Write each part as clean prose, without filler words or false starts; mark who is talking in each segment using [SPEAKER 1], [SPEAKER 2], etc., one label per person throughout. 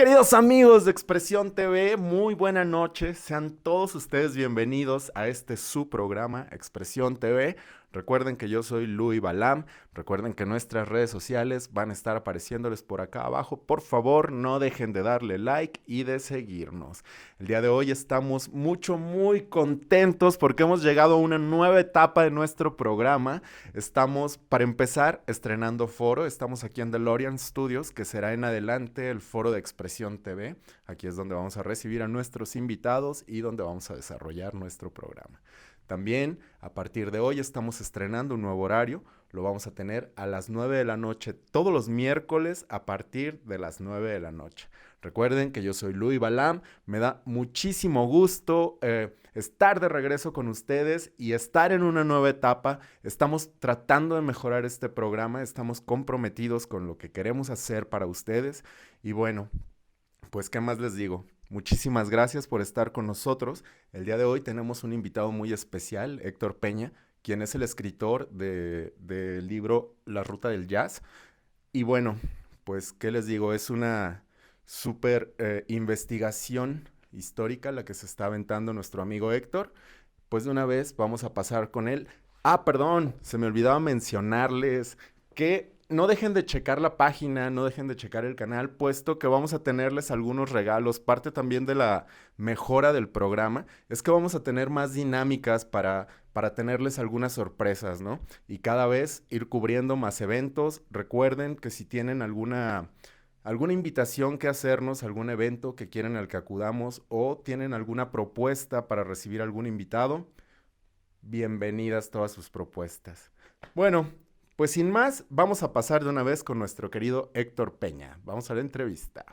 [SPEAKER 1] Queridos amigos de Expresión TV, muy buena noche. Sean todos ustedes bienvenidos a este su programa Expresión TV. Recuerden que yo soy Luis Balam. Recuerden que nuestras redes sociales van a estar apareciéndoles por acá abajo. Por favor, no dejen de darle like y de seguirnos. El día de hoy estamos muy contentos porque hemos llegado a una nueva etapa de nuestro programa. Estamos, para empezar, estrenando foro. Estamos aquí en DeLorean Studios, que será en adelante el foro de Expresión TV. Aquí es donde vamos a recibir a nuestros invitados y donde vamos a desarrollar nuestro programa. También, a partir de hoy, estamos estrenando un nuevo horario. Lo vamos a tener a las 9 de la noche, todos los miércoles a partir de las 9 de la noche. Recuerden que yo soy Luis Balam. Me da muchísimo gusto estar de regreso con ustedes y estar en una nueva etapa. Estamos tratando de mejorar este programa. Estamos comprometidos con lo que queremos hacer para ustedes. Y bueno, pues, ¿qué más les digo? Muchísimas gracias por estar con nosotros. El día de hoy tenemos un invitado muy especial, Héctor Peña, quien es el escritor del libro La Ruta del Jazz. Y bueno, pues, ¿qué les digo? Es una súper investigación histórica la que se está aventando nuestro amigo Héctor. Pues de una vez vamos a pasar con él. Ah, perdón, se me olvidaba mencionarles que no dejen de checar la página, no dejen de checar el canal, puesto que vamos a tenerles algunos regalos. Parte también de la mejora del programa es que vamos a tener más dinámicas para tenerles algunas sorpresas, ¿no? Y cada vez ir cubriendo más eventos. Recuerden que si tienen alguna invitación que hacernos, algún evento que quieren al que acudamos o tienen alguna propuesta para recibir algún invitado, bienvenidas todas sus propuestas. Bueno, pues sin más, vamos a pasar de una vez con nuestro querido Héctor Peña. Vamos a la entrevista.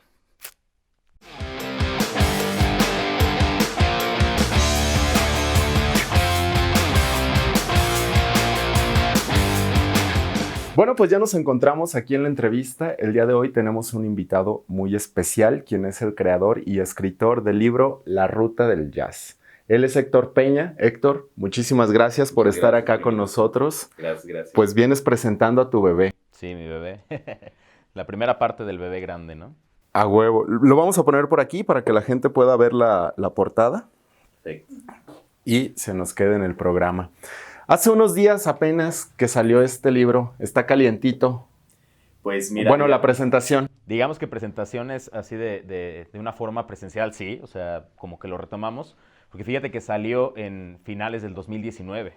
[SPEAKER 1] Bueno, pues ya nos encontramos aquí en la entrevista. El día de hoy tenemos un invitado muy especial, quien es el creador y escritor del libro La Ruta del Jazz. Él es Héctor Peña. Héctor, muchísimas gracias por estar acá con nosotros.
[SPEAKER 2] Gracias.
[SPEAKER 1] Pues vienes presentando a tu bebé.
[SPEAKER 2] Sí, mi bebé. La primera parte del bebé grande, ¿no?
[SPEAKER 1] A huevo. Lo vamos a poner por aquí para que la gente pueda ver la portada.
[SPEAKER 2] Perfecto.
[SPEAKER 1] Y se nos quede en el programa. Hace unos días apenas que salió este libro. Está calientito.
[SPEAKER 2] Pues mira.
[SPEAKER 1] Bueno, la presentación.
[SPEAKER 2] Digamos que presentaciones así de una forma presencial, sí. O sea, como que lo retomamos. Porque fíjate que salió en finales del 2019.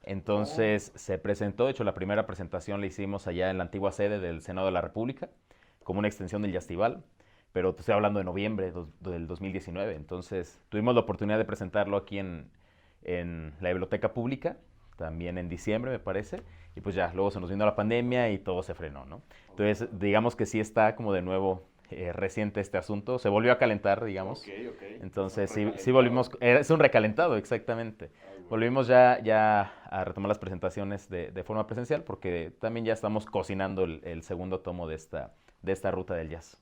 [SPEAKER 2] Entonces se presentó, de hecho la primera presentación la hicimos allá en la antigua sede del Senado de la República, como una extensión del Yastival, pero te estoy hablando de noviembre del 2019. Entonces tuvimos la oportunidad de presentarlo aquí en la biblioteca pública, también en diciembre me parece, y pues ya, luego se nos vino la pandemia y todo se frenó, ¿no? Entonces digamos que sí está como de nuevo reciente este asunto, se volvió a calentar, digamos.
[SPEAKER 1] Okay.
[SPEAKER 2] Entonces sí volvimos, es un recalentado, exactamente. Volvimos ya a retomar las presentaciones de forma presencial porque también ya estamos cocinando el segundo tomo de esta ruta del jazz.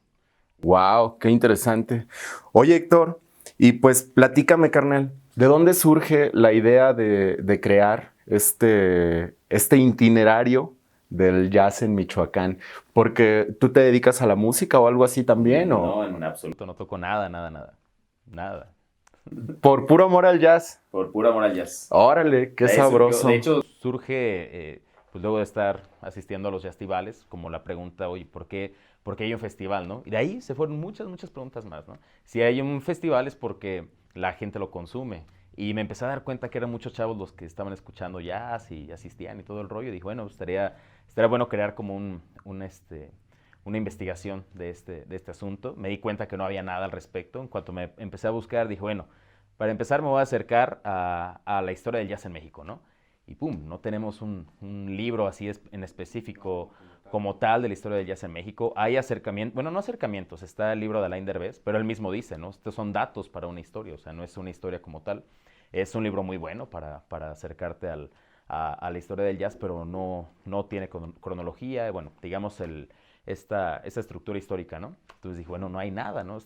[SPEAKER 1] Wow, qué interesante. Oye, Héctor, y pues platícame, carnal, ¿de dónde surge la idea de crear este itinerario del jazz en Michoacán? Porque tú te dedicas a la música o algo así también, ¿o?
[SPEAKER 2] No, en absoluto, no toco nada.
[SPEAKER 1] Por puro amor al jazz.
[SPEAKER 2] Por puro amor al jazz.
[SPEAKER 1] Órale, qué sabroso.
[SPEAKER 2] De hecho, surge, pues luego de estar asistiendo a los festivales, como la pregunta, oye, ¿por qué hay un festival, no? Y de ahí se fueron muchas preguntas más, ¿no? Si hay un festival es porque la gente lo consume. Y me empecé a dar cuenta que eran muchos chavos los que estaban escuchando jazz y asistían y todo el rollo. Y dije, bueno, estaría bueno crear como una investigación de este asunto. Me di cuenta que no había nada al respecto. En cuanto me empecé a buscar, dije, bueno, para empezar me voy a acercar a la historia del jazz en México, ¿no? Y pum, no tenemos un libro así en específico como tal de la historia del jazz en México. Hay acercamientos, bueno, no acercamientos, está el libro de Alain Derbez, pero él mismo dice, ¿no? Estos son datos para una historia, o sea, no es una historia como tal. Es un libro muy bueno para acercarte a la historia del jazz, pero no tiene cronología, bueno, digamos esta estructura histórica, ¿no? Entonces dije, bueno, no hay nada, ¿no?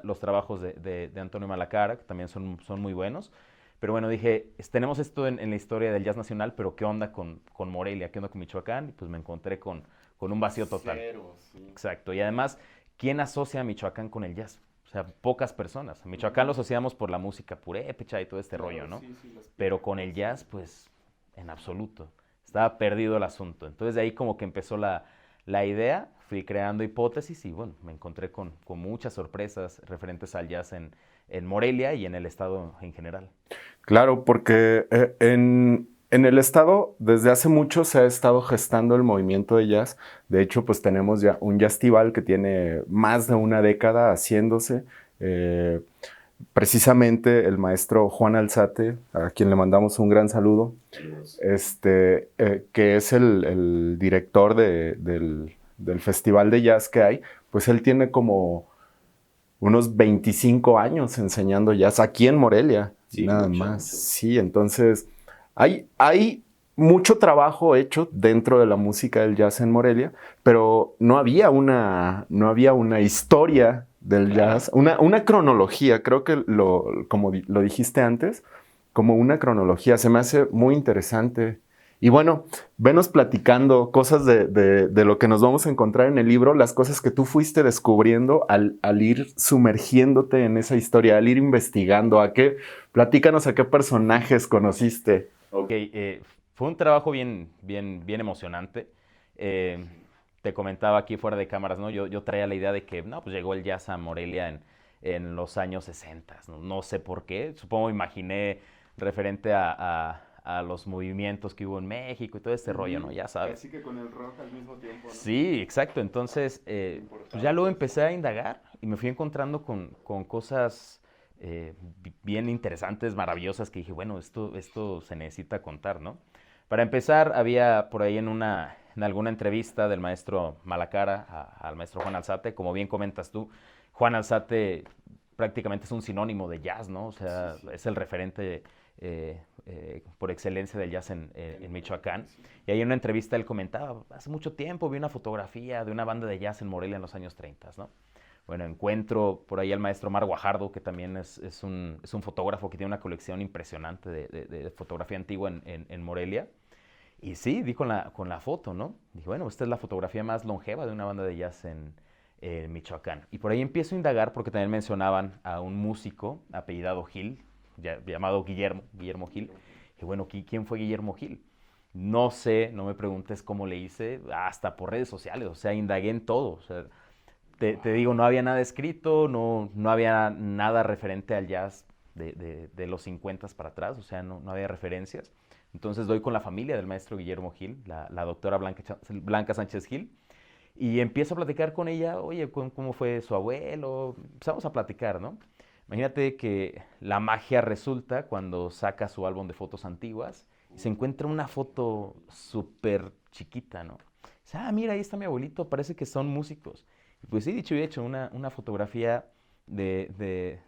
[SPEAKER 2] Los trabajos de Antonio Malacara, que también son muy buenos, pero bueno, dije, tenemos esto en la historia del jazz nacional, pero ¿qué onda con Morelia? ¿Qué onda con Michoacán? Y pues me encontré con un vacío total.
[SPEAKER 1] Cero, sí.
[SPEAKER 2] Exacto, y además ¿quién asocia a Michoacán con el jazz? O sea, pocas personas. A Michoacán lo asociamos por la música purépecha y todo este rollo, ¿no?
[SPEAKER 1] Sí, sí, las
[SPEAKER 2] Pero con el
[SPEAKER 1] pirámides.
[SPEAKER 2] jazz, pues, en absoluto. Estaba perdido el asunto. Entonces de ahí como que empezó la idea, fui creando hipótesis y bueno, me encontré con muchas sorpresas referentes al jazz en Morelia y en el estado en general.
[SPEAKER 1] Claro, porque en el estado desde hace mucho se ha estado gestando el movimiento de jazz. De hecho, pues tenemos ya un jazztival que tiene más de una década haciéndose. Eh, Precisamente el maestro Juan Alzate, a quien le mandamos un gran saludo, que es el director del festival de jazz que hay, pues él tiene como unos 25 años enseñando jazz aquí en Morelia,
[SPEAKER 2] Sí,
[SPEAKER 1] nada
[SPEAKER 2] mucho,
[SPEAKER 1] más.
[SPEAKER 2] mucho.
[SPEAKER 1] Sí, entonces hay mucho trabajo hecho dentro de la música del jazz en Morelia, pero no había una historia del
[SPEAKER 2] Claro.
[SPEAKER 1] jazz, una cronología, creo que como lo dijiste antes, como una cronología, se me hace muy interesante. Y bueno, venos platicando cosas de lo que nos vamos a encontrar en el libro, las cosas que tú fuiste descubriendo al ir sumergiéndote en esa historia, al ir investigando, platícanos a qué personajes conociste.
[SPEAKER 2] Ok, fue un trabajo bien emocionante. Eh, Te comentaba aquí fuera de cámaras, ¿no? Yo traía la idea de que, no, pues llegó el jazz a Morelia en los años 60, ¿no? No sé por qué, supongo imaginé referente a los movimientos que hubo en México y todo este rollo, ¿no? Ya sabes.
[SPEAKER 1] Casi que con el rock al mismo tiempo, ¿no?
[SPEAKER 2] Sí, exacto. Entonces,
[SPEAKER 1] Le
[SPEAKER 2] pues
[SPEAKER 1] importaba
[SPEAKER 2] ya luego
[SPEAKER 1] todo.
[SPEAKER 2] empecé a indagar y me fui encontrando con cosas bien interesantes, maravillosas, que dije, bueno, esto se necesita contar, ¿no? Para empezar, había por ahí en alguna entrevista del maestro Malacara al maestro Juan Alzate, como bien comentas tú, Juan Alzate prácticamente es un sinónimo de jazz, ¿no? O
[SPEAKER 1] Sí,
[SPEAKER 2] sea,
[SPEAKER 1] sí.
[SPEAKER 2] es el referente por excelencia del jazz en Michoacán.
[SPEAKER 1] Sí.
[SPEAKER 2] Y ahí en una entrevista él comentaba, hace mucho tiempo vi una fotografía de una banda de jazz en Morelia en los años 30, ¿no? Bueno, encuentro por ahí al maestro Mar Guajardo, que también es un fotógrafo que tiene una colección impresionante de fotografía antigua en Morelia. Y sí, di con la foto, ¿no? Dije, bueno, esta es la fotografía más longeva de una banda de jazz en Michoacán. Y por ahí empiezo a indagar porque también mencionaban a un músico apellidado Gil, llamado Guillermo Gil. Y bueno, ¿quién fue Guillermo Gil? No sé, no me preguntes cómo le hice, hasta por redes sociales, o sea, indagué en todo. O sea, te digo, no había nada escrito, no había nada referente al jazz de los 50 para atrás, o sea, no había referencias. Entonces doy con la familia del maestro Guillermo Gil, la doctora Blanca Sánchez Gil, y empiezo a platicar con ella, oye, ¿cómo fue su abuelo? Empezamos a platicar, ¿no? Imagínate que la magia resulta cuando saca su álbum de fotos antiguas y se encuentra una foto súper chiquita, ¿no? Dice, mira, ahí está mi abuelito, parece que son músicos. Y pues sí, dicho y hecho, una fotografía de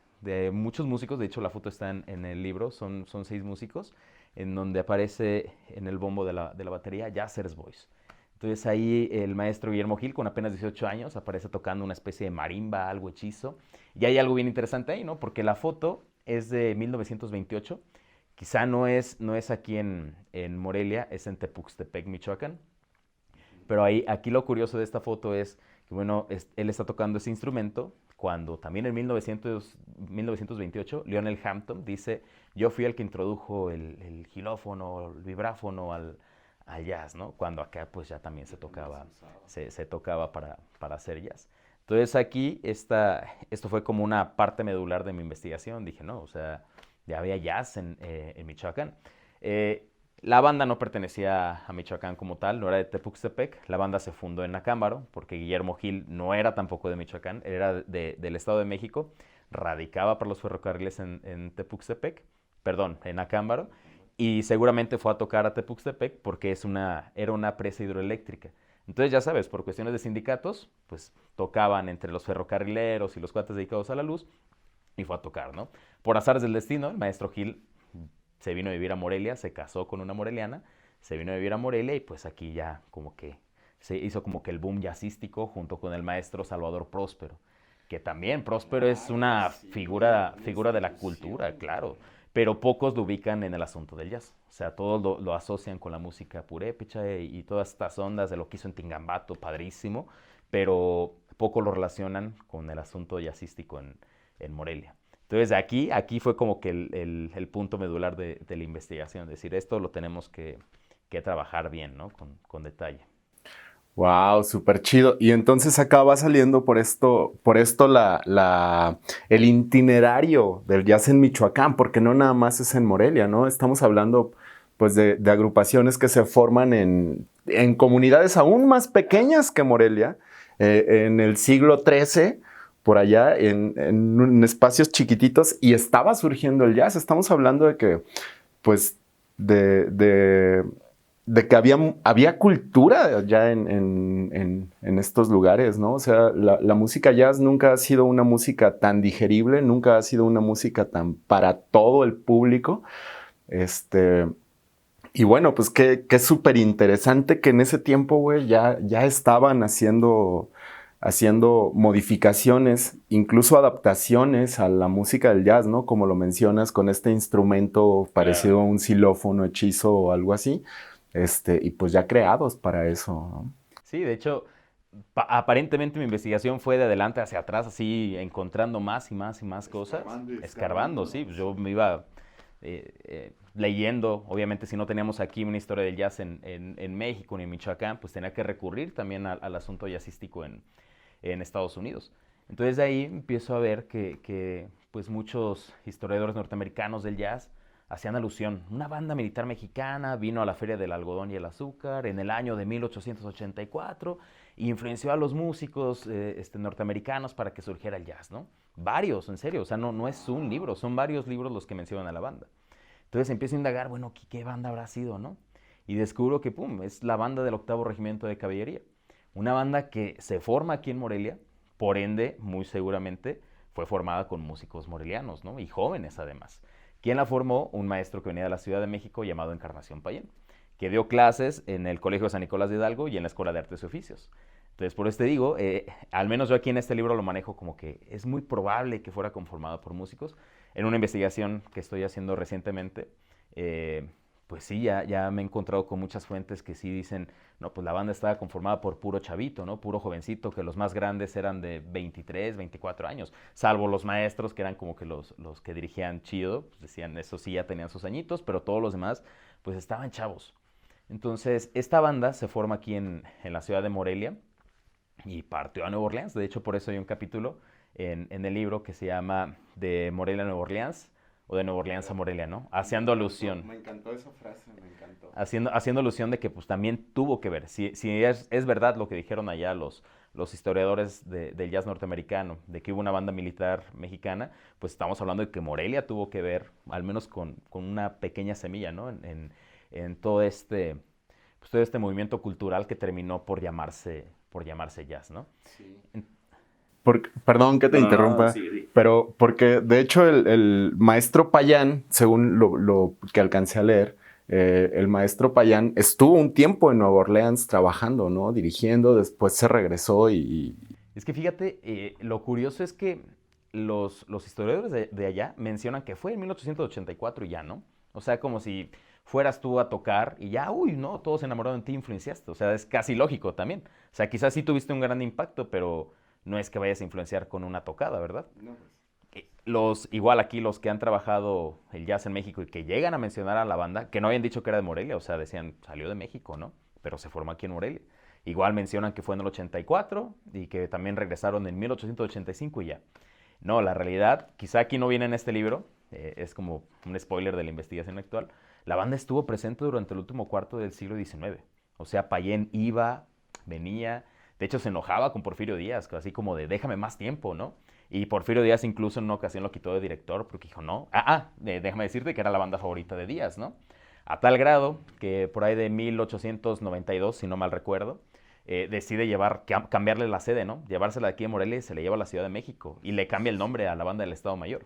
[SPEAKER 2] muchos músicos, de hecho la foto está en el libro, son 6 músicos, en donde aparece en el bombo de la batería Jazzers Boys. Entonces ahí el maestro Guillermo Gil, con apenas 18 años, aparece tocando una especie de marimba, algo hechizo. Y hay algo bien interesante ahí, ¿no? Porque la foto es de 1928. Quizá no es aquí en Morelia, es en Tepuxtepec, Michoacán. Pero aquí lo curioso de esta foto es que, bueno, él está tocando ese instrumento cuando también en 1928 Lionel Hampton dice, yo fui el que introdujo el xilófono, el vibráfono al jazz, ¿no? Cuando acá pues ya también se tocaba para hacer jazz. Entonces aquí esto fue como una parte medular de mi investigación. Dije, no, o sea, ya había jazz en Michoacán. Eh, la banda no pertenecía a Michoacán como tal, no era de Tepuxtepec. La banda se fundó en Acámbaro, porque Guillermo Gil no era tampoco de Michoacán, era del Estado de México, radicaba para los ferrocarriles en Tepuxtepec, perdón, en Acámbaro, y seguramente fue a tocar a Tepuxtepec porque era una presa hidroeléctrica. Entonces, ya sabes, por cuestiones de sindicatos, pues tocaban entre los ferrocarrileros y los cuates dedicados a la luz, y fue a tocar, ¿no? Por azares del destino, el maestro Gil se vino a vivir a Morelia, se casó con una moreliana, se vino a vivir a Morelia y pues aquí ya como que se hizo como que el boom jazzístico junto con el maestro Salvador Próspero, que también Próspero es una figura de la cultura, claro, pero pocos lo ubican en el asunto del jazz. O sea, todos lo asocian con la música purépecha y todas estas ondas de lo que hizo en Tingambato, padrísimo, pero poco lo relacionan con el asunto jazzístico en Morelia. Entonces, aquí fue como que el punto medular de la investigación, es decir, esto lo tenemos que trabajar bien, ¿no? Con detalle.
[SPEAKER 1] Wow, súper chido. Y entonces acá va saliendo por esto el itinerario del jazz en Michoacán, porque no nada más es en Morelia, ¿no? Estamos hablando pues de agrupaciones que se forman en comunidades aún más pequeñas que Morelia, en el siglo XIII, por allá, en espacios chiquititos, y estaba surgiendo el jazz. Estamos hablando de que, pues, de, de de que había cultura ya en estos lugares, ¿no? O sea, la música jazz nunca ha sido una música tan digerible, nunca ha sido una música tan para todo el público. Este, y bueno, pues qué súper interesante que en ese tiempo, güey, ya estaban haciendo modificaciones, incluso adaptaciones a la música del jazz, ¿no? Como lo mencionas, con este instrumento parecido a un xilófono, hechizo o algo así. Y pues ya creados para eso, ¿no?
[SPEAKER 2] Sí, de hecho, aparentemente mi investigación fue de adelante hacia atrás, así encontrando más y más y más cosas. Escarbando, sí. Pues yo me iba leyendo. Obviamente, si no teníamos aquí una historia del jazz en México ni en Michoacán, pues tenía que recurrir también al asunto jazzístico en Estados Unidos. Entonces de ahí empiezo a ver que pues muchos historiadores norteamericanos del jazz hacían alusión. Una banda militar mexicana vino a la Feria del Algodón y el Azúcar en el año de 1884 e influenció a los músicos norteamericanos para que surgiera el jazz, ¿no? Varios, en serio, o sea, no es un libro, son varios libros los que mencionan a la banda. Entonces empiezo a indagar, bueno, ¿qué banda habrá sido, no? Y descubro que, pum, es la banda del 8º Regimiento de Caballería. Una banda que se forma aquí en Morelia, por ende, muy seguramente, fue formada con músicos morelianos, ¿no? Y jóvenes, además. ¿Quién la formó? Un maestro que venía de la Ciudad de México llamado Encarnación Payén, que dio clases en el Colegio San Nicolás de Hidalgo y en la Escuela de Artes y Oficios. Entonces, por eso te digo, al menos yo aquí en este libro lo manejo como que es muy probable que fuera conformado por músicos. En una investigación que estoy haciendo recientemente, pues sí, ya me he encontrado con muchas fuentes que sí dicen, no, pues la banda estaba conformada por puro chavito, ¿no? Puro jovencito, que los más grandes eran de 23, 24 años, salvo los maestros que eran como que los que dirigían chido, pues decían, eso sí, ya tenían sus añitos, pero todos los demás, pues estaban chavos. Entonces, esta banda se forma aquí en la ciudad de Morelia y partió a Nueva Orleans. De hecho, por eso hay un capítulo en el libro que se llama De Morelia a Nueva Orleans, o de Nueva Orleans a Morelia, ¿no? Haciendo alusión.
[SPEAKER 1] Me encantó esa frase, me encantó.
[SPEAKER 2] Haciendo alusión de que pues también tuvo que ver. Si es verdad lo que dijeron allá los historiadores del jazz norteamericano, de que hubo una banda militar mexicana, pues estamos hablando de que Morelia tuvo que ver, al menos con una pequeña semilla, ¿no? En todo todo este movimiento cultural que terminó por llamarse jazz, ¿no?
[SPEAKER 1] Sí. Perdón que te interrumpa,
[SPEAKER 2] sí.
[SPEAKER 1] pero porque de hecho el maestro Payán, según lo que alcancé a leer, el maestro Payán estuvo un tiempo en Nueva Orleans trabajando, ¿no? Dirigiendo, después se regresó y...
[SPEAKER 2] Es que fíjate, lo curioso es que los historiadores de allá mencionan que fue en 1884 y ya, ¿no? O sea, como si fueras tú a tocar y ya, uy, no, todos se enamoraron de ti, influenciaste. O sea, es casi lógico también. O sea, quizás sí tuviste un gran impacto, pero no es que vayas a influenciar con una tocada, ¿verdad?
[SPEAKER 1] No,
[SPEAKER 2] Igual aquí los que han trabajado el jazz en México y que llegan a mencionar a la banda, que no habían dicho que era de Morelia, o sea, decían, salió de México, ¿no? Pero se formó aquí en Morelia. Igual mencionan que fue en el 84 y que también regresaron en 1885 y ya. No, la realidad, quizá aquí no viene en este libro, es como un spoiler de la investigación actual, la banda estuvo presente durante el último cuarto del siglo XIX. O sea, Payén iba, venía, de hecho se enojaba con Porfirio Díaz, así como de déjame más tiempo, ¿no? Y Porfirio Díaz incluso en una ocasión lo quitó de director porque dijo, no, déjame decirte que era la banda favorita de Díaz, ¿no? A tal grado que por ahí de 1892, si no mal recuerdo, decide cambiarle la sede, ¿no? Llevársela de aquí de Morelia y se le lleva a la Ciudad de México y le cambia el nombre a la banda del Estado Mayor.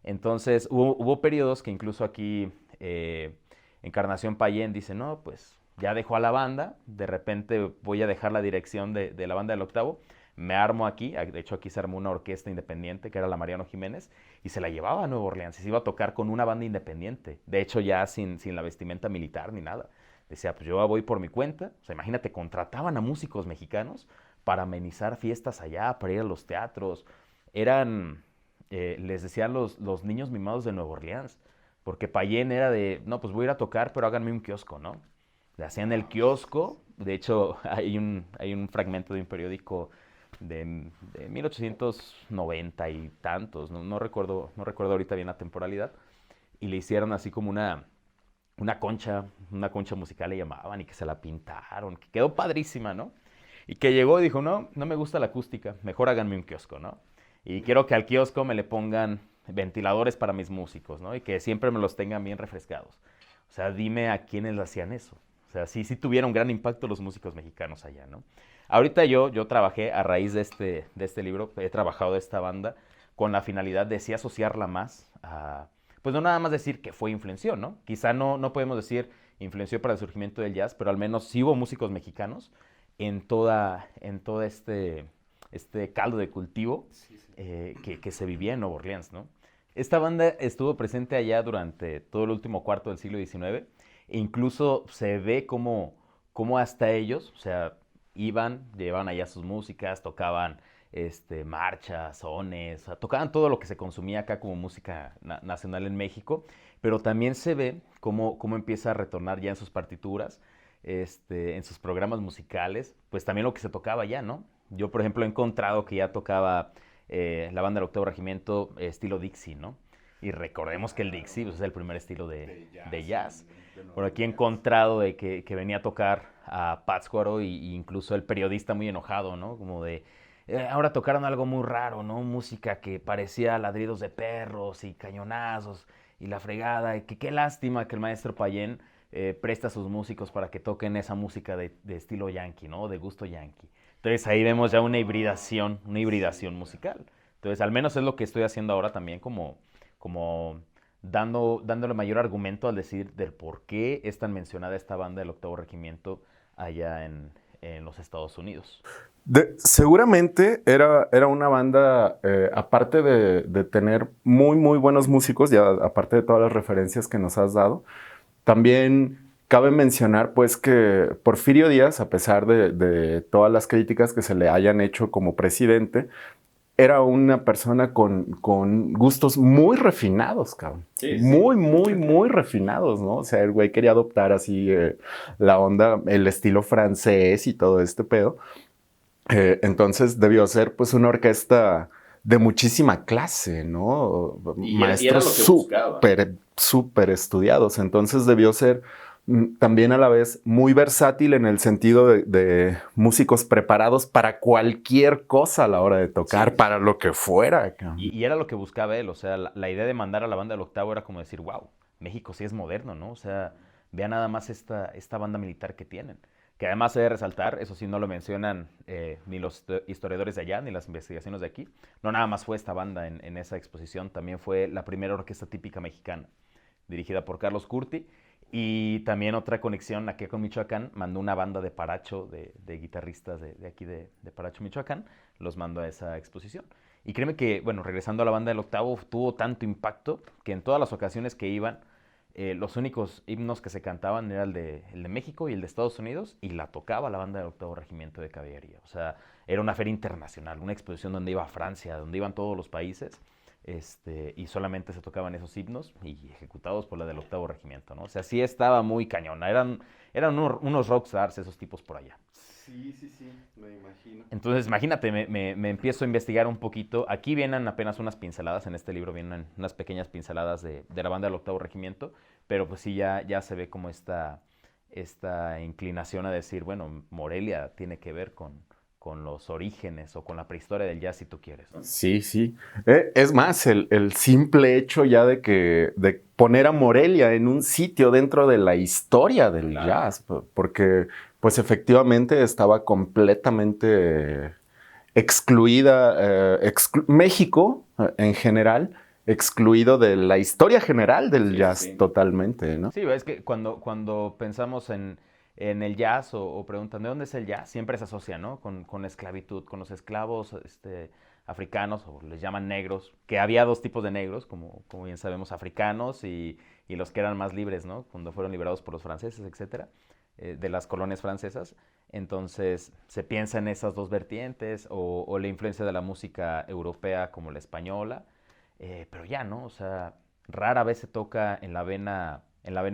[SPEAKER 2] Entonces hubo periodos que incluso aquí Encarnación Payén dice, no, pues ya dejó a la banda, de repente voy a dejar la dirección de la banda del octavo, me armo aquí, de hecho aquí se armó una orquesta independiente que era la Mariano Jiménez y se la llevaba a Nueva Orleans y se iba a tocar con una banda independiente, de hecho ya sin la vestimenta militar ni nada. Decía, pues yo voy por mi cuenta, o sea, imagínate, contrataban a músicos mexicanos para amenizar fiestas allá, para ir a los teatros. Eran, les decían los niños mimados de Nueva Orleans, porque Payén era de, no, pues voy a ir a tocar, pero háganme un kiosco, ¿no? Le hacían el kiosco, de hecho hay un fragmento de un periódico de 1890 y tantos, no recuerdo ahorita bien la temporalidad, y le hicieron así como una concha musical le llamaban y que se la pintaron, que quedó padrísima, ¿no? Y que llegó y dijo, no, no me gusta la acústica, mejor háganme un kiosco, ¿no? Y quiero que al kiosco me le pongan ventiladores para mis músicos, ¿no? Y que siempre me los tengan bien refrescados. O sea, dime a quiénes le hacían eso. O sea, sí tuvieron gran impacto los músicos mexicanos allá, ¿no? Ahorita yo trabajé a raíz de este libro, he trabajado de esta banda con la finalidad de sí asociarla más a, pues no nada más decir que fue influenció, ¿no? Quizá no podemos decir influenció para el surgimiento del jazz, pero al menos sí hubo músicos mexicanos en todo este caldo de cultivo que se vivía en Nueva Orleans, ¿no? Esta banda estuvo presente allá durante todo el último cuarto del siglo XIX e incluso se ve como hasta ellos, o sea, llevaban allá sus músicas, tocaban marchas, sones, o sea, tocaban todo lo que se consumía acá como música nacional en México, pero también se ve cómo empieza a retornar ya en sus partituras, en sus programas musicales, pues también lo que se tocaba ya, ¿no? Yo, por ejemplo, he encontrado que ya tocaba la banda del Octavo Regimiento estilo Dixie, ¿no? Y recordemos que el Dixie pues, es el primer estilo de jazz. Por aquí he encontrado de que venía a tocar a Pátzcuaro y incluso el periodista muy enojado, ¿no? Como de, ahora tocaron algo muy raro, ¿no? Música que parecía ladridos de perros y cañonazos y la fregada. Y que qué lástima que el maestro Payén presta a sus músicos para que toquen esa música de estilo yankee, ¿no? De gusto yankee. Entonces ahí vemos ya una hibridación musical. Entonces al menos es lo que estoy haciendo ahora también como dándole mayor argumento al decir del por qué es tan mencionada esta banda del Octavo Regimiento allá en los Estados Unidos.
[SPEAKER 1] Seguramente era una banda, aparte de tener muy, muy buenos músicos, ya aparte de todas las referencias que nos has dado, también cabe mencionar pues que Porfirio Díaz, a pesar de todas las críticas que se le hayan hecho como presidente, era una persona con gustos muy refinados, cabrón. Sí, muy, sí. Muy, muy refinados, ¿no? O sea, el güey quería adoptar así la onda, el estilo francés y todo este pedo. Entonces debió ser pues una orquesta de muchísima clase, ¿no? Maestros súper estudiados. Entonces debió ser también a la vez muy versátil en el sentido de músicos preparados para cualquier cosa a la hora de tocar, sí, para lo que fuera.
[SPEAKER 2] Y era lo que buscaba él, o sea, la idea de mandar a la banda del Octavo era como decir, wow, México sí es moderno, ¿no? O sea, vea nada más esta banda militar que tienen. Que además se debe resaltar, eso sí no lo mencionan ni los historiadores de allá, ni las investigaciones de aquí, no nada más fue esta banda en esa exposición, también fue la primera orquesta típica mexicana, dirigida por Carlos Curti, y también otra conexión aquí con Michoacán, mandó una banda de Paracho, de guitarristas de aquí de Paracho, Michoacán, los mandó a esa exposición. Y créeme que, bueno, regresando a la banda del Octavo, tuvo tanto impacto que en todas las ocasiones que iban, los únicos himnos que se cantaban era el de México y el de Estados Unidos, y la tocaba la banda del Octavo Regimiento de Caballería. O sea, era una feria internacional, una exposición donde iba Francia, donde iban todos los países, y solamente se tocaban esos himnos y ejecutados por la del Octavo Regimiento, ¿no? O sea, sí estaba muy cañona, eran unos rockstars esos tipos por allá.
[SPEAKER 1] Sí, me imagino.
[SPEAKER 2] Entonces, imagínate, me empiezo a investigar un poquito. Aquí vienen apenas unas pinceladas, en este libro vienen unas pequeñas pinceladas de la banda del Octavo Regimiento, pero pues sí, ya se ve como esta inclinación a decir, bueno, Morelia tiene que ver con los orígenes o con la prehistoria del jazz, si tú quieres, ¿no?
[SPEAKER 1] Sí. Es más, el simple hecho ya de poner a Morelia en un sitio dentro de la historia del jazz, porque pues efectivamente estaba completamente excluida, México en general, excluido de la historia general del jazz totalmente, ¿no?
[SPEAKER 2] Sí, es que cuando pensamos en el jazz o preguntan de dónde es el jazz, siempre se asocia, ¿no? Con esclavitud, con los esclavos africanos, o les llaman negros, que había dos tipos de negros, como bien sabemos, africanos y los que eran más libres, ¿no? Cuando fueron liberados por los franceses, etcétera. de las colonias francesas. Entonces se piensa en esas dos vertientes o la influencia de la música europea como la española, pero ya, ¿no? O sea, rara vez se toca en la vena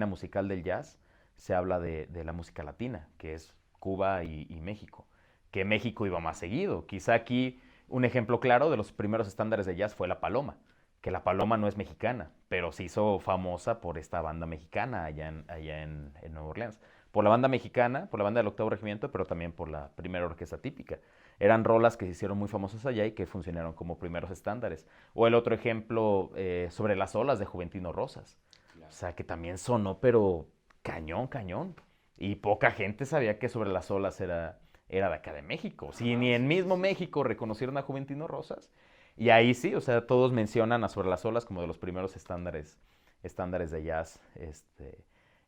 [SPEAKER 2] musical del jazz, se habla de la música latina, que es Cuba y México, que México iba más seguido. Quizá aquí un ejemplo claro de los primeros estándares de jazz fue La Paloma, que La Paloma no es mexicana, pero se hizo famosa por esta banda mexicana allá en Nueva Orleans. Por la banda mexicana, por la banda del Octavo Regimiento, pero también por la primera orquesta típica. Eran rolas que se hicieron muy famosas allá y que funcionaron como primeros estándares. O el otro ejemplo, Sobre las olas de Juventino Rosas. Claro. O sea, que también sonó, pero cañón, cañón. Y poca gente sabía que Sobre las olas era de acá de México. Si ni en mismo México reconocieron a Juventino Rosas. Y ahí sí, o sea, todos mencionan a Sobre las olas como de los primeros estándares de jazz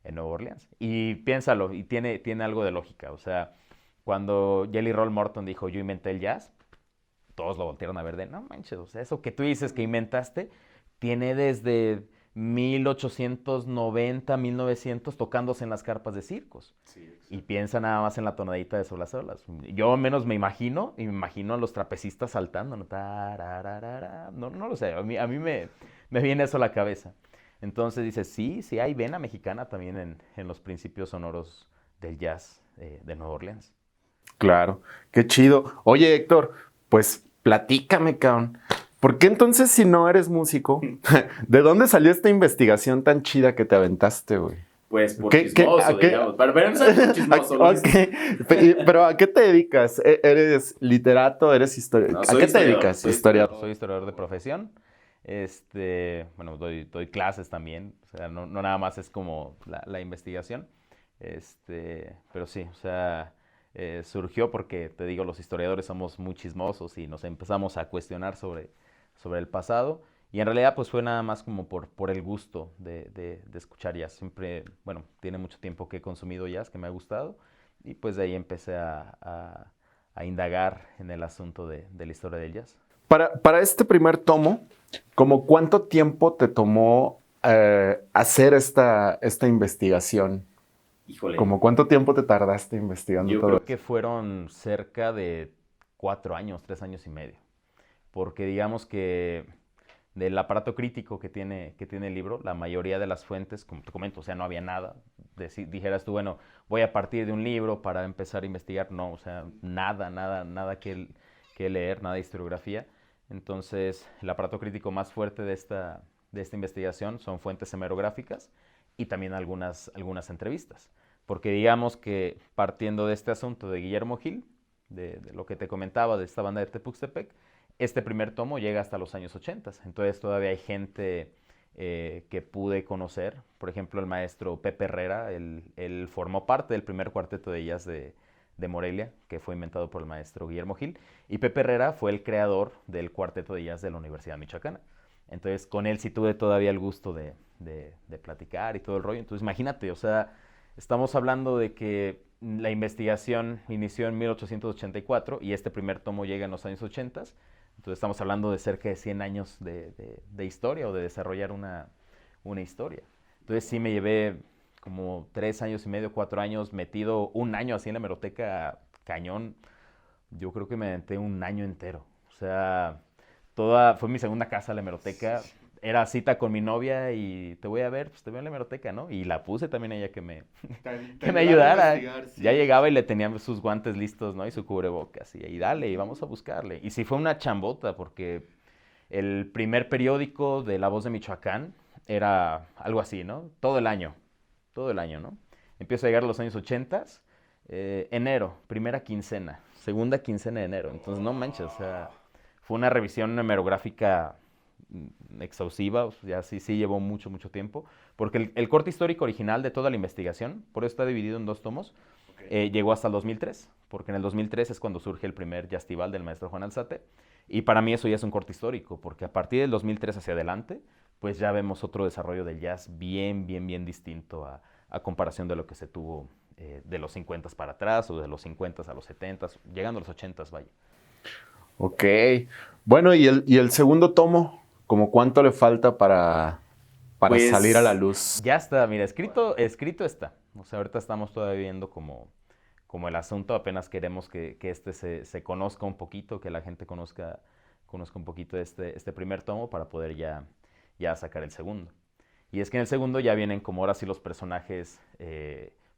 [SPEAKER 2] en Nueva Orleans. Y piénsalo, y tiene algo de lógica. O sea, cuando Jelly Roll Morton dijo, yo inventé el jazz, todos lo voltearon a ver de, no manches, o sea, eso que tú dices que inventaste, tiene desde 1890, 1900 tocándose en las carpas de circos. Sí, y piensa nada más en la tonadita de Sobre las olas. Yo al menos me imagino a los trapecistas saltando, ¿no? No lo sé, a mí me viene eso a la cabeza. Entonces dice, sí hay vena mexicana también en los principios sonoros del jazz de Nueva Orleans.
[SPEAKER 1] Claro, qué chido. Oye, Héctor, pues platícame, cabrón. ¿Por qué entonces, si no eres músico, de dónde salió esta investigación tan chida que te aventaste, güey?
[SPEAKER 3] Pues por chismoso, digamos. Para empezar, por chismoso.
[SPEAKER 1] Okay. Pero ¿a qué te dedicas? ¿Eres literato? ¿Eres historiador?
[SPEAKER 3] No,
[SPEAKER 1] ¿A qué te dedicas?
[SPEAKER 2] Historiador. Soy historiador de profesión. Bueno, doy clases también. O sea, no nada más es como la investigación. Pero sí, o sea, surgió porque, te digo, los historiadores somos muy chismosos y nos empezamos a cuestionar sobre el pasado. Y en realidad pues fue nada más como por el gusto de escuchar jazz. Siempre, bueno, tiene mucho tiempo que he consumido jazz, que me ha gustado. Y pues de ahí empecé a indagar en el asunto de la historia del jazz.
[SPEAKER 1] Para este primer tomo, ¿como cuánto tiempo te tomó hacer esta investigación?
[SPEAKER 3] Híjole.
[SPEAKER 1] ¿Como cuánto tiempo te tardaste investigando
[SPEAKER 2] Yo
[SPEAKER 1] todo?
[SPEAKER 2] creo que fueron cerca de 4 años, 3 años y medio. Porque digamos que del aparato crítico que tiene el libro, la mayoría de las fuentes, como te comento, o sea, no había nada. Dijeras tú, bueno, voy a partir de un libro para empezar a investigar. No, o sea, nada que leer, nada de historiografía. Entonces, el aparato crítico más fuerte de esta investigación son fuentes hemerográficas y también algunas entrevistas. Porque digamos que partiendo de este asunto de Guillermo Gil, de lo que te comentaba de esta banda de Tepuxtepec, este primer tomo llega hasta los años 80. Entonces todavía hay gente que pude conocer. Por ejemplo, el maestro Pepe Herrera, él formó parte del primer cuarteto de jazz de Morelia, que fue inventado por el maestro Guillermo Gil. Y Pepe Herrera fue el creador del cuarteto de jazz de la Universidad Michoacana. Entonces con él sí tuve todavía el gusto de platicar y todo el rollo. Entonces imagínate, o sea, estamos hablando de que la investigación inició en 1884 y este primer tomo llega en los años 80. Entonces estamos hablando de cerca de 100 años de historia o de desarrollar una historia. Entonces sí me llevé como 3 años y medio, 4 años metido, un año así en la hemeroteca cañón. Yo creo que me aventé un año entero. O sea, fue mi segunda casa la hemeroteca. Era cita con mi novia y te voy a ver, pues te veo en la hemeroteca, ¿no? Y la puse también a ella que me ayudara. Sí. Ya llegaba y le tenía sus guantes listos, ¿no? Y su cubrebocas. Y dale, y vamos a buscarle. Y sí fue una chambota porque el primer periódico de La Voz de Michoacán era algo así, ¿no? Todo el año, ¿no? Empiezo a llegar a los años 80, enero, primera quincena, segunda quincena de enero. Entonces, no manches, o sea, fue una revisión hemerográfica exhaustiva, ya sí llevó mucho tiempo, porque el corte histórico original de toda la investigación, por eso está dividido en 2 tomos, llegó hasta el 2003, porque en el 2003 es cuando surge el primer Jazztival del maestro Juan Alzate, y para mí eso ya es un corte histórico, porque a partir del 2003 hacia adelante, pues ya vemos otro desarrollo del jazz bien distinto a comparación de lo que se tuvo de los 50 para atrás, o de los 50 a los 70, llegando a los 80, vaya.
[SPEAKER 1] Ok, bueno, ¿y el segundo tomo? ¿Cómo cuánto le falta para
[SPEAKER 3] Pues,
[SPEAKER 1] salir a la luz?
[SPEAKER 2] Ya está, mira, escrito está. O sea, ahorita estamos todavía viendo como el asunto, apenas queremos que este se conozca un poquito, que la gente conozca un poquito este primer tomo para poder ya sacar el segundo. Y es que en el segundo ya vienen como ahora sí los personajes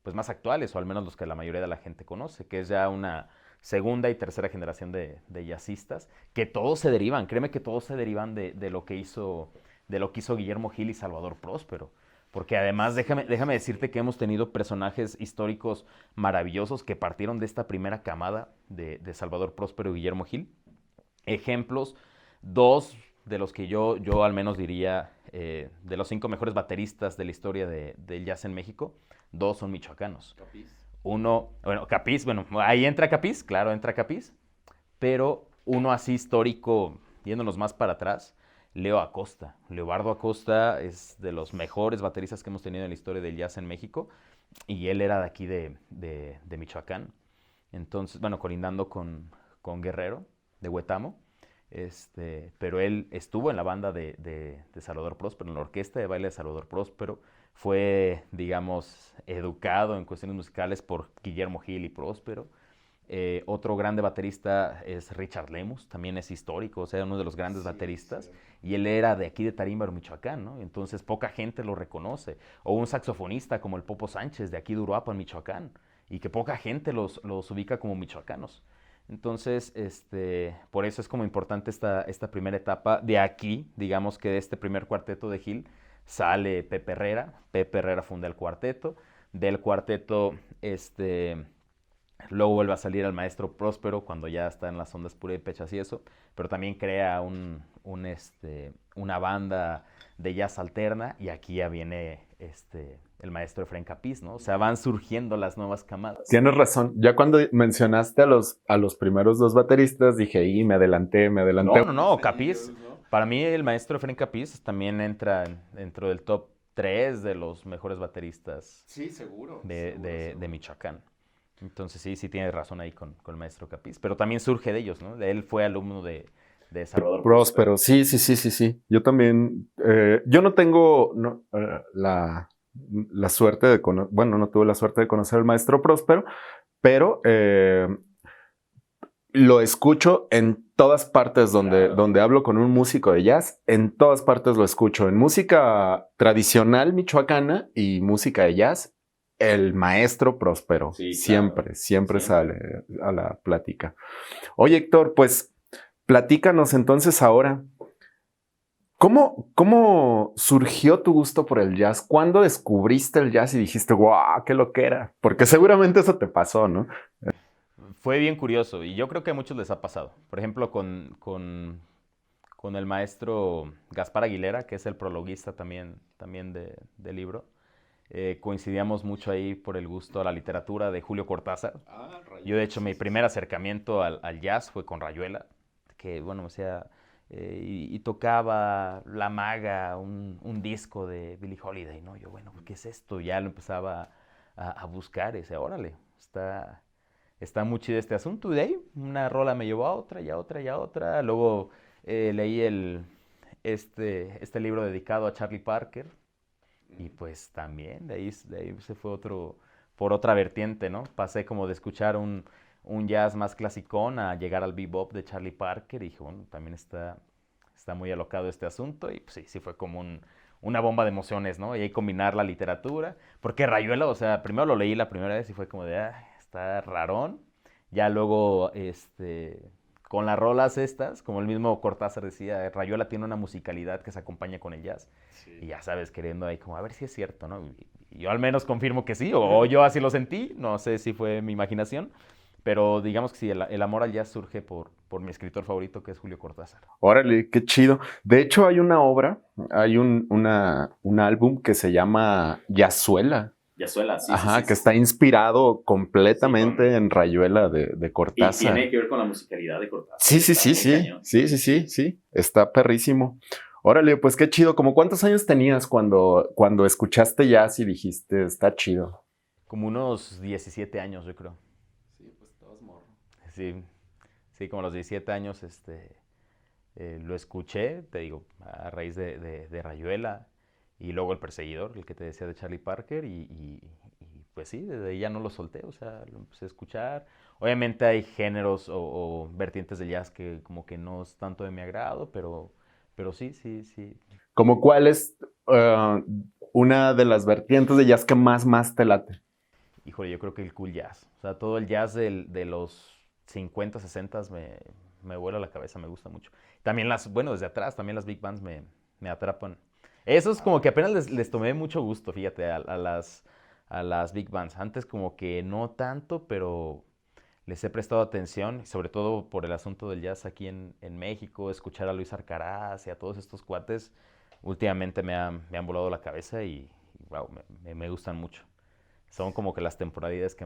[SPEAKER 2] pues más actuales, o al menos los que la mayoría de la gente conoce, que es ya una segunda y tercera generación de jazzistas, que todos se derivan, créeme que todos se derivan de lo que hizo Guillermo Gil y Salvador Próspero. Porque además, déjame decirte que hemos tenido personajes históricos maravillosos que partieron de esta primera camada de Salvador Próspero y Guillermo Gil. Ejemplos, dos de los que yo al menos diría, de los 5 mejores bateristas de la historia del jazz en México, 2 son michoacanos.
[SPEAKER 3] Capiz.
[SPEAKER 2] Uno, bueno, Capiz, bueno, ahí entra Capiz, claro, entra Capiz, pero uno así histórico, yéndonos más para atrás, Leo Acosta. Leobardo Acosta es de los mejores bateristas que hemos tenido en la historia del jazz en México, y él era de aquí de Michoacán. Entonces, bueno, colindando con Guerrero, de Huetamo. Pero él estuvo en la banda de Salvador Próspero, en la orquesta de baile de Salvador Próspero. Fue, digamos, educado en cuestiones musicales por Guillermo Gil y Próspero. Otro grande baterista es Richard Lemus, también es histórico, o sea, uno de los grandes bateristas. Sí. Y él era de aquí de Tarímbaro, Michoacán, ¿no? Entonces poca gente lo reconoce. O un saxofonista como el Popo Sánchez, de aquí de Uruapan, Michoacán, y que poca gente los ubica como michoacanos. Entonces, por eso es como importante esta primera etapa. De aquí, digamos que de este primer cuarteto de Gil, sale Pepe Herrera. Pepe Herrera funda el cuarteto. Del cuarteto, luego vuelve a salir el maestro Próspero cuando ya está en las ondas purépechas y eso, pero también crea una banda de jazz alterna, y aquí ya viene el maestro Efraín Capiz, ¿no? O sea, van surgiendo las nuevas camadas.
[SPEAKER 1] Tienes razón. Ya cuando mencionaste a los primeros 2 bateristas, dije, y me adelanté.
[SPEAKER 2] No, Capiz. Para mí el maestro Efraín Capiz también entra dentro del top 3 de los mejores bateristas.
[SPEAKER 1] Sí, seguro.
[SPEAKER 2] De Michoacán. Entonces sí tienes razón ahí con el maestro Capiz, pero también surge de ellos, ¿no? Él fue alumno de Salvador
[SPEAKER 1] Próspero. Sí. Yo también, yo no tengo la suerte de conocer, bueno, no tuve la suerte de conocer al maestro Próspero, pero lo escucho en todas partes donde hablo con un músico de jazz, en todas partes lo escucho, en música tradicional michoacana y música de jazz. El maestro Próspero, sí, siempre sale a la plática. Oye, Héctor, pues platícanos entonces ahora, ¿cómo surgió tu gusto por el jazz? ¿Cuándo descubriste el jazz y dijiste, guau, qué loquera? Porque seguramente eso te pasó, ¿no?
[SPEAKER 2] Fue bien curioso, y yo creo que a muchos les ha pasado. Por ejemplo, con el maestro Gaspar Aguilera, que es el prologuista también del libro. Coincidíamos mucho ahí por el gusto a la literatura de Julio Cortázar. Yo, de hecho, mi primer acercamiento al jazz fue con Rayuela, que, bueno, o sea, y tocaba La Maga, un disco de Billie Holiday, ¿no? Yo, bueno, ¿qué es esto? Ya lo empezaba a buscar y decía, órale, está muy chido este asunto. Y de ahí una rola me llevó a otra, y a otra, y a otra. Luego leí este libro dedicado a Charlie Parker. Y pues también de ahí se fue por otra vertiente, ¿no? Pasé como de escuchar un jazz más clasicón a llegar al bebop de Charlie Parker, y dije, bueno, también está muy alocado este asunto, y pues sí fue como una bomba de emociones, ¿no? Y ahí combinar la literatura, porque Rayuela, o sea, primero lo leí la primera vez y fue como de, está rarón. Ya luego, con las rolas estas, como el mismo Cortázar decía, Rayuela tiene una musicalidad que se acompaña con el jazz. Sí. Y ya sabes, queriendo ahí como a ver si es cierto, ¿no? Y yo al menos confirmo que sí, o yo así lo sentí, no sé si fue mi imaginación, pero digamos que sí, el amor al jazz surge por mi escritor favorito, que es Julio Cortázar.
[SPEAKER 1] Órale, qué chido. De hecho, hay una obra, hay un álbum que se llama Jazzuela.
[SPEAKER 3] Jazzuela, sí.
[SPEAKER 1] Ajá, que está inspirado completamente en Rayuela de Cortázar.
[SPEAKER 3] Y tiene que ver con la musicalidad de Cortázar.
[SPEAKER 1] Sí. Está perrísimo. Órale, pues qué chido. ¿Cómo cuántos años tenías cuando escuchaste jazz y dijiste, está chido?
[SPEAKER 2] Como unos 17 años, yo creo.
[SPEAKER 3] Sí, pues estabas morro.
[SPEAKER 2] Sí, como a los 17 años lo escuché, te digo, a raíz de Rayuela. Y luego El Perseguidor, el que te decía de Charlie Parker, y pues sí, desde ahí ya no lo solté, o sea, lo empecé a escuchar. Obviamente hay géneros o vertientes de jazz que como que no es tanto de mi agrado, pero sí, sí, sí.
[SPEAKER 1] ¿Como cuál es una de las vertientes de jazz que más te late?
[SPEAKER 2] Híjole, yo creo que el cool jazz. O sea, todo el jazz de los 50, 60 me vuela la cabeza, me gusta mucho. También bueno, desde atrás, también las big bands me atrapan. Eso es como que apenas les tomé mucho gusto, fíjate, a las big bands. Antes como que no tanto, pero les he prestado atención, sobre todo por el asunto del jazz aquí en México, escuchar a Luis Arcaraz y a todos estos cuates, últimamente me han volado la cabeza y wow, me gustan mucho. Son como que las temporalidades que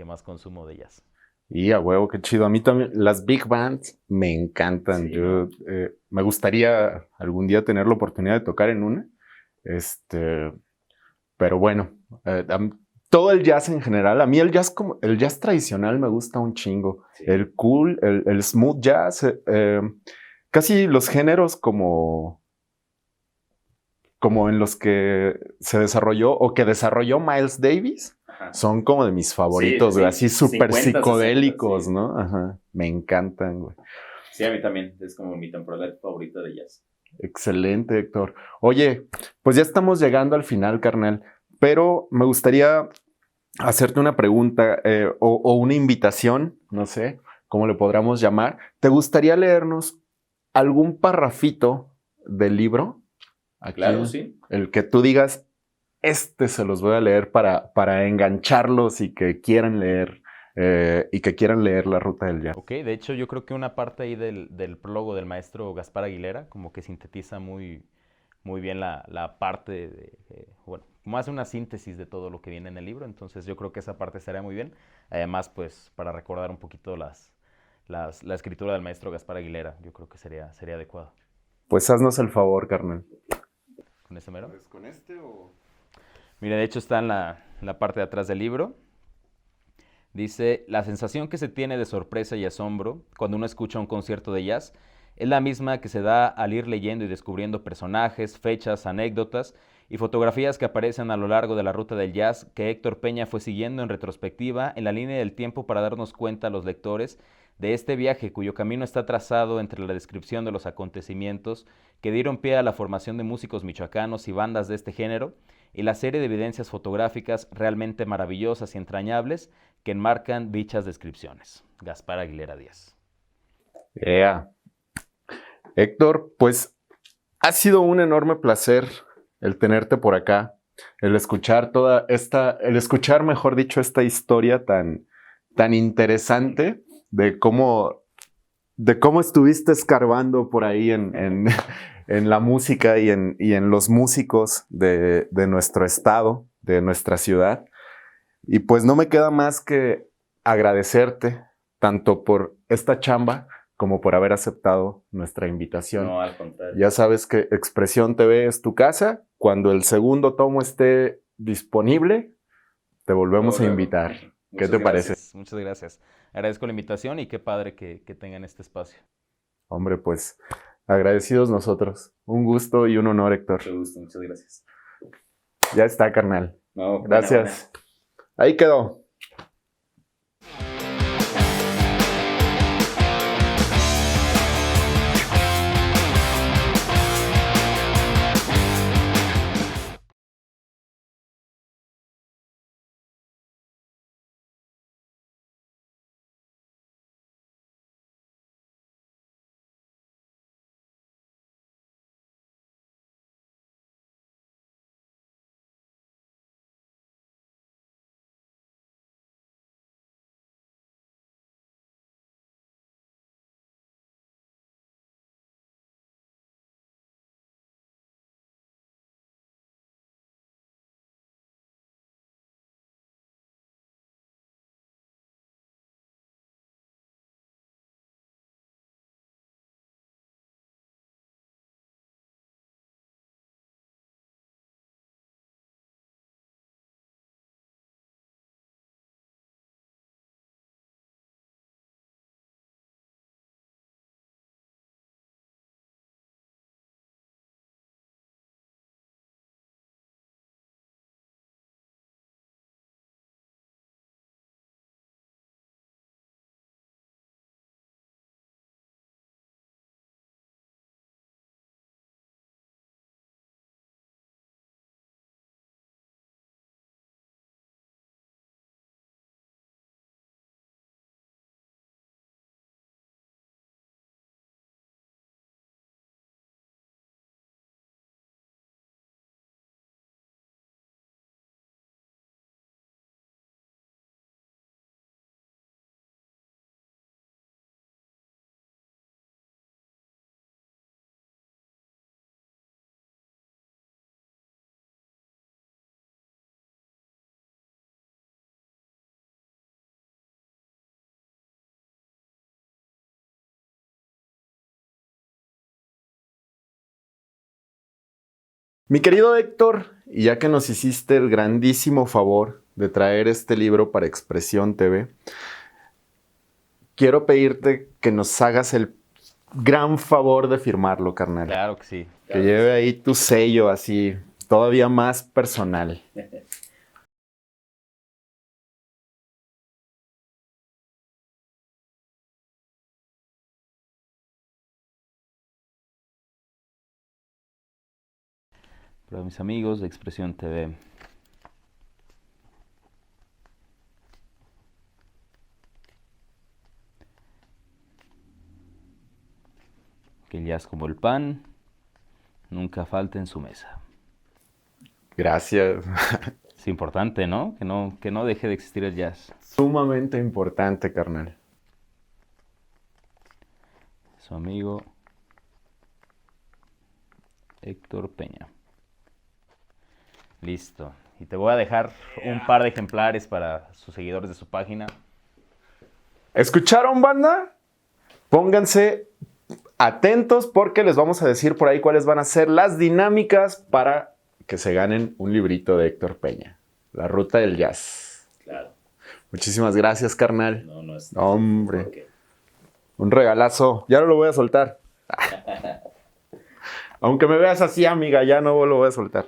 [SPEAKER 2] más consumo de ellas.
[SPEAKER 1] Y a huevo, qué chido. A mí también las big bands me encantan.
[SPEAKER 3] Sí,
[SPEAKER 1] Yo
[SPEAKER 3] ¿no?
[SPEAKER 1] me gustaría algún día tener la oportunidad de tocar en una. Este, pero bueno, todo el jazz en general. A mí el jazz como el jazz tradicional me gusta un chingo.
[SPEAKER 3] Sí.
[SPEAKER 1] El cool, el smooth jazz, casi los géneros como en los que se desarrolló o que desarrolló Miles Davis.
[SPEAKER 3] Ajá.
[SPEAKER 1] Son como de mis
[SPEAKER 3] Sí,
[SPEAKER 1] favoritos, güey.
[SPEAKER 3] sí,
[SPEAKER 1] Así súper
[SPEAKER 3] 50, 60,
[SPEAKER 1] psicodélicos,
[SPEAKER 3] sí.
[SPEAKER 1] ¿no? Ajá. Me encantan, güey.
[SPEAKER 3] Sí, a mí también. Es como mi temporada favorita de jazz.
[SPEAKER 1] Excelente, Héctor. Oye, pues ya estamos llegando al final, carnal. Pero me gustaría hacerte una pregunta o una invitación, no sé cómo le podríamos llamar. ¿Te gustaría leernos algún parrafito del libro? Aquí,
[SPEAKER 3] Claro, sí.
[SPEAKER 1] el que tú digas, se los voy a leer para engancharlos y que quieran leer La Ruta del Jazz.
[SPEAKER 2] Ok, de hecho yo creo que una parte ahí del prólogo del maestro Gaspar Aguilera como que sintetiza muy bien la parte bueno, como hace una síntesis de todo lo que viene en el libro, entonces yo creo que esa parte estaría muy bien. Además, pues para recordar un poquito la escritura del maestro Gaspar Aguilera, yo creo que sería adecuado.
[SPEAKER 1] Pues haznos el favor, carnal.
[SPEAKER 2] ¿Con ese mero?
[SPEAKER 1] Pues con este o...
[SPEAKER 2] Mira, de hecho está en la parte de atrás del libro. Dice, la sensación que se tiene de sorpresa y asombro cuando uno escucha un concierto de jazz es la misma que se da al ir leyendo y descubriendo personajes, fechas, anécdotas y fotografías que aparecen a lo largo de la ruta del jazz que Héctor Peña fue siguiendo en retrospectiva en la línea del tiempo para darnos cuenta a los lectores de este viaje cuyo camino está trazado entre la descripción de los acontecimientos que dieron pie a la formación de músicos michoacanos y bandas de este género y la serie de evidencias fotográficas realmente maravillosas y entrañables que enmarcan dichas descripciones. Gaspar Aguilera Díaz.
[SPEAKER 1] Yeah. Héctor, pues ha sido un enorme placer el tenerte por acá, el escuchar mejor dicho, esta historia tan interesante de cómo estuviste escarbando por ahí en la música y en los músicos de nuestro estado, de nuestra ciudad. Y pues no me queda más que agradecerte tanto por esta chamba como por haber aceptado nuestra invitación.
[SPEAKER 3] No, al contrario.
[SPEAKER 1] Ya sabes que Expresión TV es tu casa. Cuando el segundo tomo esté disponible, te volvemos a
[SPEAKER 3] Luego.
[SPEAKER 1] invitar. ¿Qué
[SPEAKER 3] Muchas
[SPEAKER 1] te parece?
[SPEAKER 3] gracias.
[SPEAKER 2] Muchas gracias. Agradezco la invitación y qué padre que tengan este espacio.
[SPEAKER 1] Hombre, pues agradecidos nosotros. Un gusto y un honor, Héctor.
[SPEAKER 3] Mucho gusto, muchas gracias.
[SPEAKER 1] Ya está, carnal.
[SPEAKER 3] No,
[SPEAKER 1] Gracias. Ahí quedó. Mi querido Héctor, y ya que nos hiciste el grandísimo favor de traer este libro para Expresión TV, quiero pedirte que nos hagas el gran favor de firmarlo, carnal.
[SPEAKER 2] Claro que sí.
[SPEAKER 1] Que lleve ahí tu sello así, todavía más personal.
[SPEAKER 2] Para mis amigos de Expresión TV. Que el jazz como el pan nunca falte en su mesa.
[SPEAKER 1] Gracias.
[SPEAKER 2] Es importante, ¿no? Que no deje de existir el jazz.
[SPEAKER 1] Sumamente importante, carnal.
[SPEAKER 2] Su amigo Héctor Peña. Listo. Y te voy a dejar un par de ejemplares para sus seguidores de su página.
[SPEAKER 1] ¿Escucharon, banda? Pónganse atentos porque les vamos a decir por ahí cuáles van a ser las dinámicas para que se ganen un librito de Héctor Peña. La ruta del jazz.
[SPEAKER 3] Claro.
[SPEAKER 1] Muchísimas gracias, carnal.
[SPEAKER 3] No es...
[SPEAKER 1] Hombre.
[SPEAKER 3] Okay.
[SPEAKER 1] Un regalazo. Ya no lo voy a soltar. Aunque me veas así, amiga, ya no lo voy a soltar.